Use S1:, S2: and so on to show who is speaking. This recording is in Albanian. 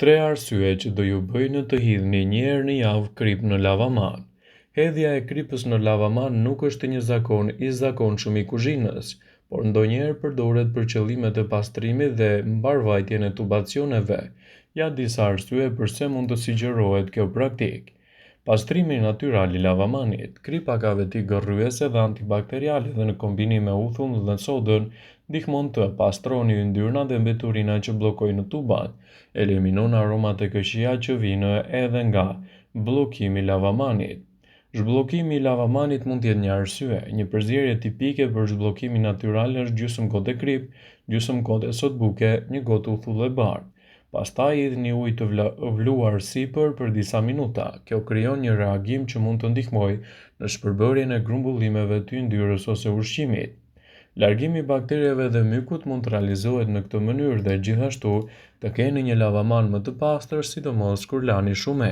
S1: 3 arsye që do ju bëjnë të hidhni një herë në javë krip në lavaman. Hedhja e kripës në lavaman nuk është një zakon i zakonshëm i kuzhinës, por ndonjëherë përdoret për qëllimet e pastrimit dhe mbarvajtjen e tubacioneve. Janë disa arsye pse mund të sugjerohet kjo praktikë. Pastrimi natyral i lavamanit. Kripa ka veti gërryese dhe antibakteriale dhe në kombinim me uthull dhe sodën ndihmon të pastroni yndyrna dhe mbeturina që bllokojnë tubat. Eliminon aromat e këqija që vijnë edhe nga bllokimi i lavamanit. Zhbllokimi i lavamanit mund të jetë një arsye. Një përzierje tipike për zhbllokimin natyral është gjysmë gotë krip, gjysmë gotë sodbuke, një gotë uthull e bardhë. Pastaj hidhni ujë të vluar sipër për disa minuta. Kjo krijon një reagim që mund të ndihmojë në shpërbërjen e grumbullimeve të yndyrës ose ushqimit. Largimi i bakterjeve dhe mykut mund të realizohet në këtë mënyrë dhe gjithashtu të keni një lavaman më të pastër, sidomos kur lani shume.